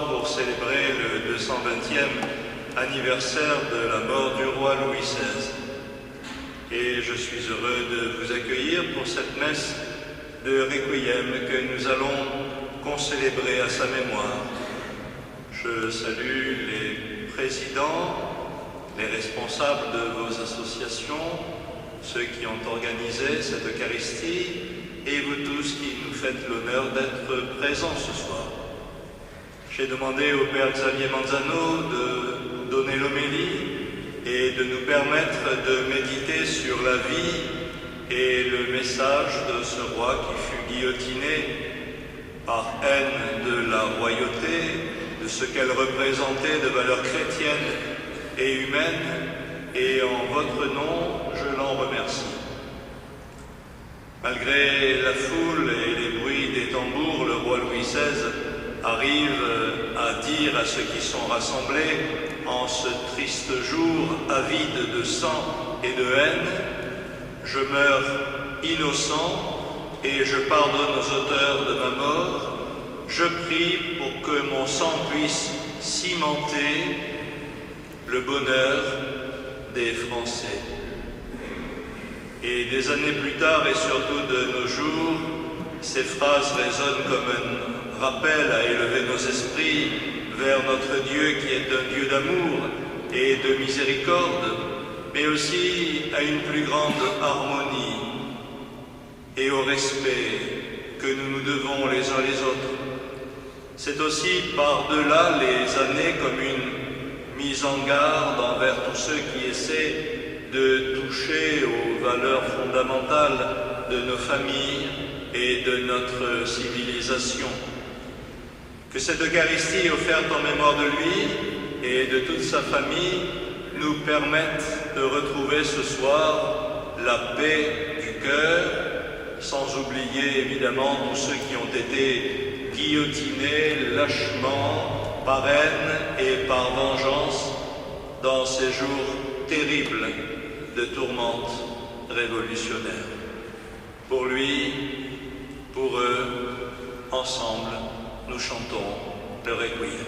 soir pour célébrer le 220e anniversaire de la mort du roi Louis XVI. Et je suis heureux de vous accueillir pour cette messe de Requiem que nous allons concélébrer à sa mémoire. Je salue les présidents, les responsables de vos associations, ceux qui ont organisé cette Eucharistie, et vous tous qui nous faites l'honneur d'être présents ce soir. J'ai demandé au Père Xavier Manzano de nous donner l'homélie et de nous permettre de méditer sur la vie et le message de ce roi qui fut guillotiné par haine de la royauté, de ce qu'elle représentait de valeurs chrétiennes et humaines, et en votre nom, je l'en remercie. Malgré la foule et les bruits des tambours, le roi Louis XVI arrive à dire à ceux qui sont rassemblés en ce triste jour avide de sang et de haine: je meurs innocent et je pardonne aux auteurs de ma mort. Je prie pour que mon sang puisse cimenter le bonheur des Français. Et des années plus tard, et surtout de nos jours, ces phrases résonnent comme un rappel à élever nos esprits vers notre Dieu qui est un Dieu d'amour et de miséricorde, mais aussi à une plus grande harmonie et au respect que nous nous devons les uns les autres. C'est aussi par-delà les années comme une mise en garde envers tous ceux qui essaient de toucher aux valeurs fondamentales de nos familles et de notre civilisation. Que cette Eucharistie offerte en mémoire de lui et de toute sa famille nous permette de retrouver ce soir la paix du cœur, sans oublier évidemment tous ceux qui ont été guillotinés lâchement par haine et par vengeance dans ces jours terribles de tourmente révolutionnaire. Pour lui, pour eux, ensemble, nous chantons le Requiem.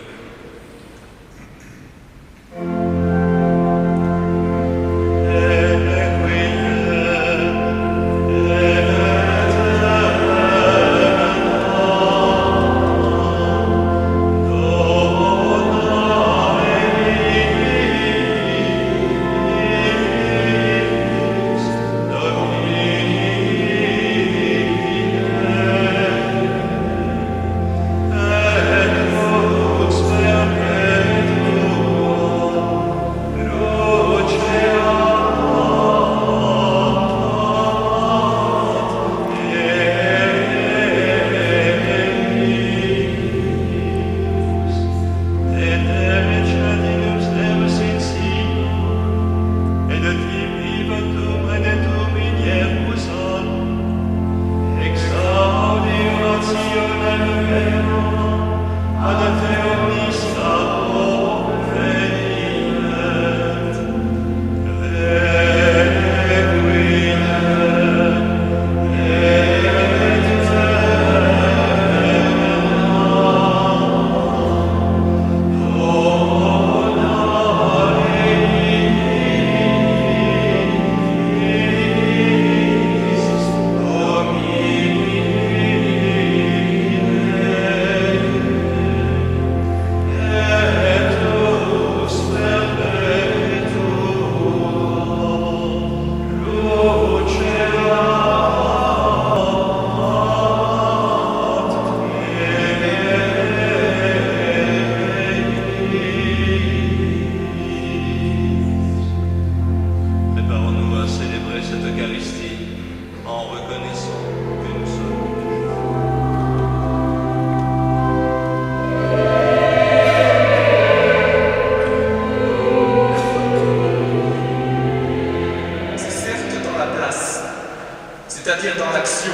C'est-à-dire dans l'action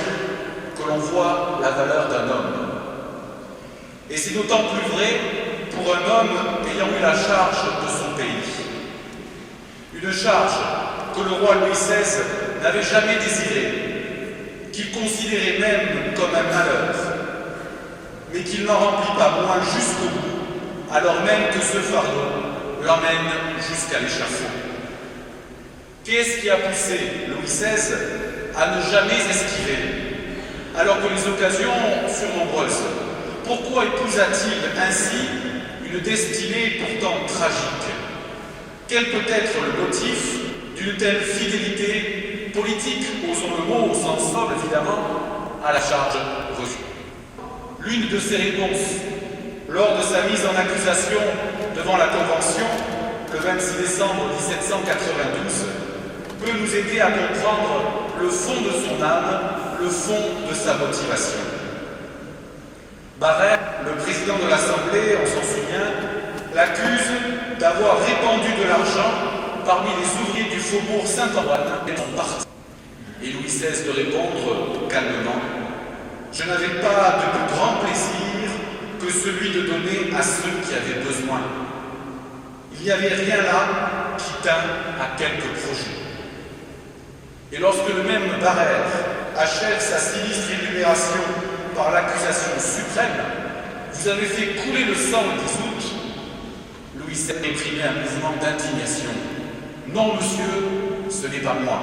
que l'on voit la valeur d'un homme. Et c'est d'autant plus vrai pour un homme ayant eu la charge de son pays. Une charge que le roi Louis XVI n'avait jamais désirée, qu'il considérait même comme un malheur, mais qu'il n'en remplit pas moins jusqu'au bout alors même que ce fardeau l'emmène jusqu'à l'échafaud. Qu'est-ce qui a poussé Louis XVI à ne jamais esquiver, alors que les occasions furent nombreuses? Pourquoi épousa-t-il ainsi une destinée pourtant tragique? Quel peut être le motif d'une telle fidélité politique, osons le mot au sens noble évidemment, à la charge reçue? L'une de ses réponses, lors de sa mise en accusation devant la Convention, le 26 décembre 1792, peut nous aider à comprendre le fond de son âme, le fond de sa motivation. Barrère, le président de l'Assemblée, on s'en souvient, l'accuse d'avoir répandu de l'argent parmi les ouvriers du faubourg Saint-Antoine et son parti. Et Louis XVI de répondre calmement: je n'avais pas de plus grand plaisir que celui de donner à ceux qui avaient besoin. Il n'y avait rien là qui tint à quelques projets. Et lorsque le même Barrère achève sa sinistre énumération par l'accusation suprême, vous avez fait couler le sang le 10 août, Louis XVI réprimait un mouvement d'indignation. Non, monsieur, ce n'est pas moi.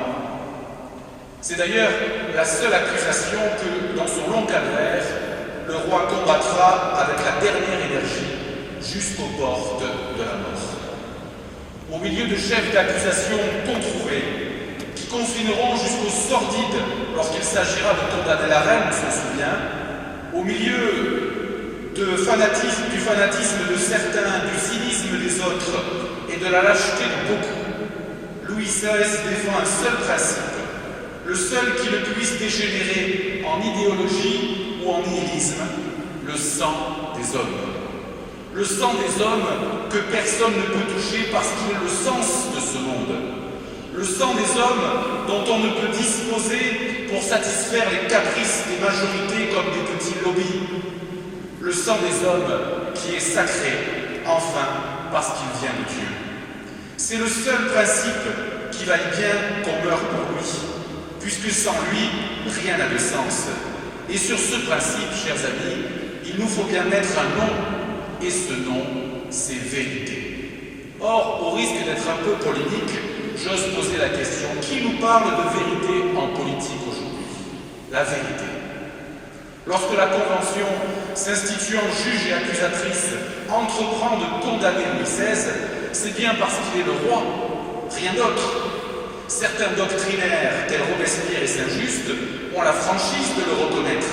C'est d'ailleurs la seule accusation que, dans son long calvaire, le roi combattra avec la dernière énergie jusqu'aux portes de la mort. Au milieu de chefs d'accusation controuvés, qui confineront jusqu'au sordide lorsqu'il s'agira de condamner la reine, on s'en souvient, au milieu du fanatisme de certains, du cynisme des autres et de la lâcheté de beaucoup, Louis XVI défend un seul principe, le seul qui ne puisse dégénérer en idéologie ou en nihilisme, le sang des hommes. Le sang des hommes que personne ne peut toucher parce qu'il est le sens de ce monde. Le sang des hommes dont on ne peut disposer pour satisfaire les caprices des majorités comme des petits lobbies. Le sang des hommes qui est sacré, enfin, parce qu'il vient de Dieu. C'est le seul principe qui vaille bien qu'on meure pour lui, puisque sans lui, rien n'a de sens. Et sur ce principe, chers amis, il nous faut bien mettre un nom, et ce nom, c'est vérité. Or, au risque d'être un peu polémique, j'ose poser la question, qui nous parle de vérité en politique aujourd'hui? La vérité. Lorsque la Convention, s'instituant juge et accusatrice, entreprend de condamner Louis XVI, c'est bien parce qu'il est le roi, rien d'autre. Certains doctrinaires, tels Robespierre et Saint-Just, ont la franchise de le reconnaître.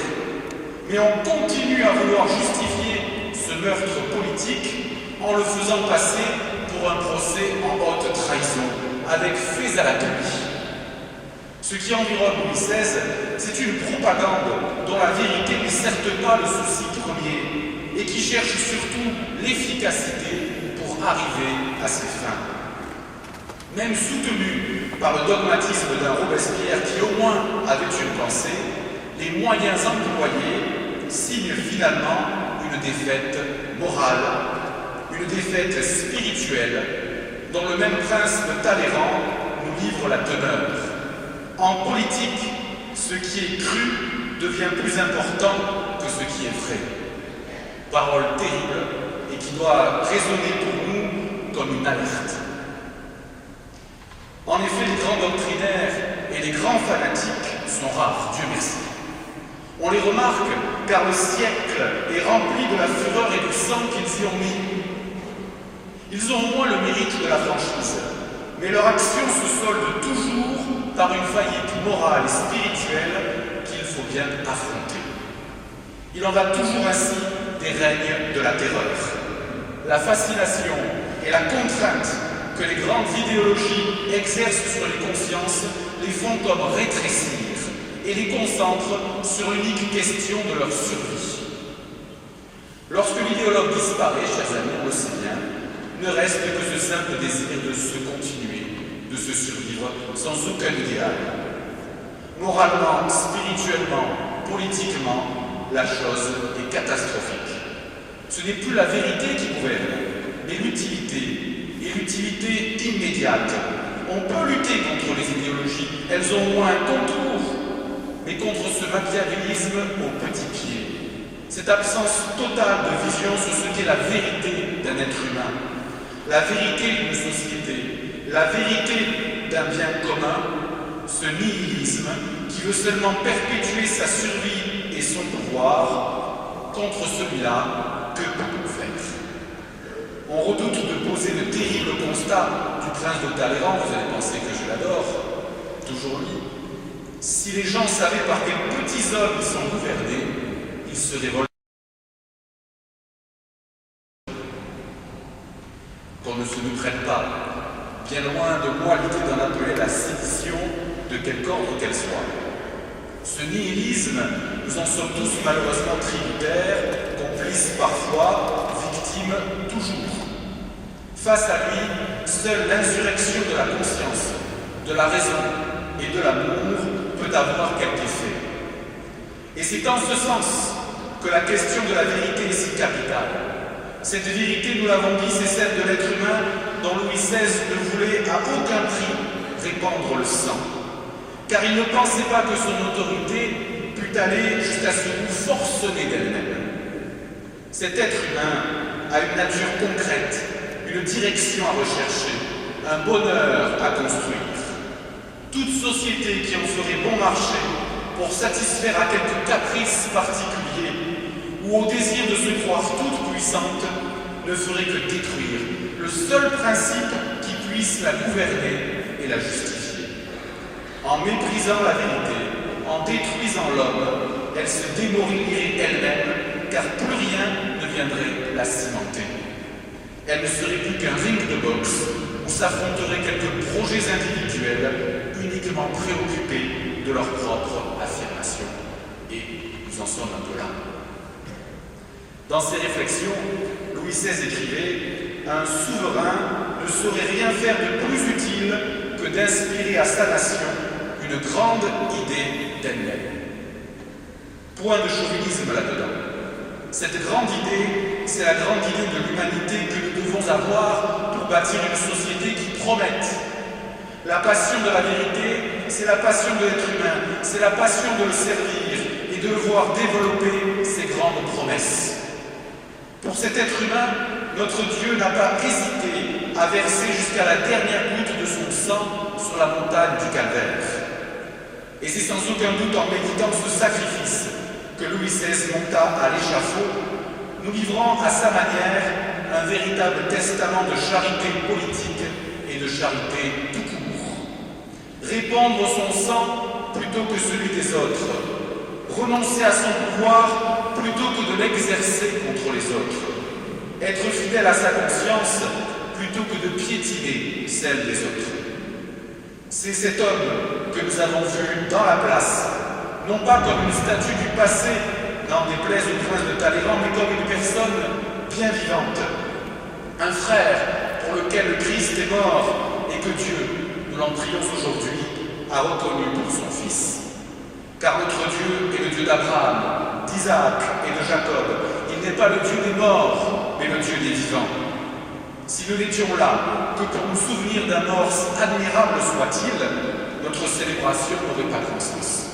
Mais on continue à vouloir justifier ce meurtre politique en le faisant passer pour un procès en haute trahison, avec faits à l'appui. Ce qui environne Louis XVI, c'est une propagande dont la vérité n'est certes pas le souci premier et qui cherche surtout l'efficacité pour arriver à ses fins. Même soutenu par le dogmatisme d'un Robespierre qui au moins avait une pensée, les moyens employés signent finalement une défaite morale, une défaite spirituelle, dont le même prince de Talleyrand nous livre la teneur. En politique, ce qui est cru devient plus important que ce qui est vrai. Parole terrible et qui doit résonner pour nous comme une alerte. En effet, les grands doctrinaires et les grands fanatiques sont rares, Dieu merci. On les remarque car le siècle est rempli de la fureur et du sang qu'ils y ont mis. Ils ont au moins le mérite de la franchise, mais leur action se solde toujours par une faillite morale et spirituelle qu'il faut bien affronter. Il en va toujours ainsi des règnes de la terreur. La fascination et la contrainte que les grandes idéologies exercent sur les consciences les font comme rétrécir et les concentrent sur l'unique question de leur survie. Lorsque l'idéologue disparaît, chers amis, on le sait bien, ne reste que ce simple désir de se continuer, de se survivre sans aucun idéal. Moralement, spirituellement, politiquement, la chose est catastrophique. Ce n'est plus la vérité qui gouverne, mais l'utilité, et l'utilité immédiate. On peut lutter contre les idéologies, elles ont au moins un contour, mais contre ce machiavélisme au petit pied. cette absence totale de vision sur ce qu'est la vérité d'un être humain, la vérité d'une société, la vérité d'un bien commun, ce nihilisme qui veut seulement perpétuer sa survie et son pouvoir, contre celui-là, que peut-on faire? On redoute de poser de terribles constats du prince de Talleyrand, vous allez penser que je l'adore, toujours lui. Si les gens savaient par quels petits hommes ils sont gouvernés, ils se révoltent. Qu'on ne se nous traite pas, bien loin de moi l'idée d'en appeler la sédition de quelque ordre qu'elle soit. Ce nihilisme, nous en sommes tous malheureusement tributaires, complices parfois, victimes toujours. Face à lui, seule l'insurrection de la conscience, de la raison et de l'amour peut avoir quelque effet. Et c'est en ce sens que la question de la vérité est si capitale. Cette vérité, nous l'avons dit, c'est celle de l'être humain dont Louis XVI ne voulait à aucun prix répandre le sang. Car il ne pensait pas que son autorité pût aller jusqu'à ce goût forcené d'elle-même. Cet être humain a une nature concrète, une direction à rechercher, un bonheur à construire. Toute société qui en ferait bon marché pour satisfaire à quelques caprices particuliers ou au désir de se croire toute puissante ne ferait que détruire le seul principe qui puisse la gouverner et la justifier. En méprisant la vérité, en détruisant l'homme, elle se démolirait elle-même, car plus rien ne viendrait la cimenter. Elle ne serait plus qu'un ring de boxe où s'affronteraient quelques projets individuels uniquement préoccupés de leur propre affirmation. Et nous en sommes un peu là. Dans ses réflexions, Louis XVI écrivait « Un souverain ne saurait rien faire de plus utile que d'inspirer à sa nation une grande idée d'elle-même. » Point de chauvinisme là-dedans. Cette grande idée, c'est la grande idée de l'humanité que nous devons avoir pour bâtir une société qui promette. La passion de la vérité, c'est la passion de l'être humain, c'est la passion de le servir et de le voir développer ses grandes promesses. Pour cet être humain, notre Dieu n'a pas hésité à verser jusqu'à la dernière goutte de son sang sur la montagne du Calvaire. Et c'est sans aucun doute en méditant ce sacrifice que Louis XVI monta à l'échafaud, nous livrant à sa manière un véritable testament de charité politique et de charité tout court. Répandre son sang plutôt que celui des autres, renoncer à son pouvoir plutôt que de l'exercer contre les autres, être fidèle à sa conscience plutôt que de piétiner celle des autres. C'est cet homme que nous avons vu dans la place, non pas comme une statue du passé, n'en déplaise au prince de Talleyrand, mais comme une personne bien vivante, un frère pour lequel le Christ est mort et que Dieu, nous l'en prions aujourd'hui, a reconnu pour son Fils. Car notre Dieu est le Dieu d'Abraham, d'Isaac et de Jacob. Il n'est pas le Dieu des morts, mais le Dieu des vivants. Si nous n'étions là que pour nous souvenir d'un mort si admirable soit-il, notre célébration n'aurait pas grand sens.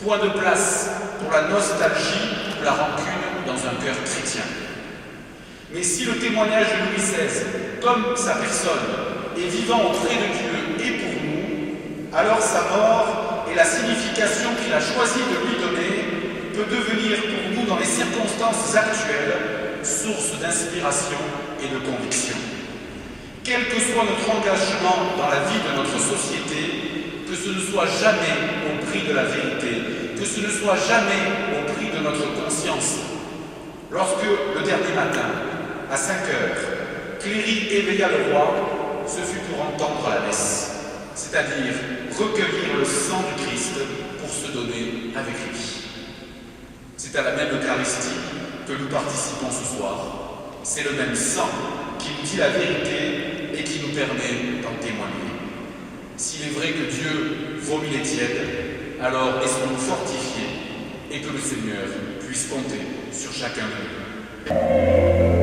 Point de place pour la nostalgie ou la rancune dans un cœur chrétien. Mais si le témoignage de Louis XVI, comme sa personne, est vivant auprès de Dieu et pour nous, alors sa mort et la signification qu'il a choisi de lui donner peut devenir pour nous, dans les circonstances actuelles, source d'inspiration et de conviction. Quel que soit notre engagement dans la vie de notre société, que ce ne soit jamais au prix de la vérité, que ce ne soit jamais au prix de notre conscience. Lorsque, le dernier matin, à 5 heures, Cléry éveilla le roi, ce fut pour entendre la messe, c'est-à-dire recueillir le sang du Christ pour se donner avec lui. C'est à la même Eucharistie que nous participons ce soir. C'est le même sang qui nous dit la vérité et qui nous permet d'en témoigner. S'il est vrai que Dieu vomit les tièdes, alors laissons-nous fortifier et que le Seigneur puisse compter sur chacun de nous.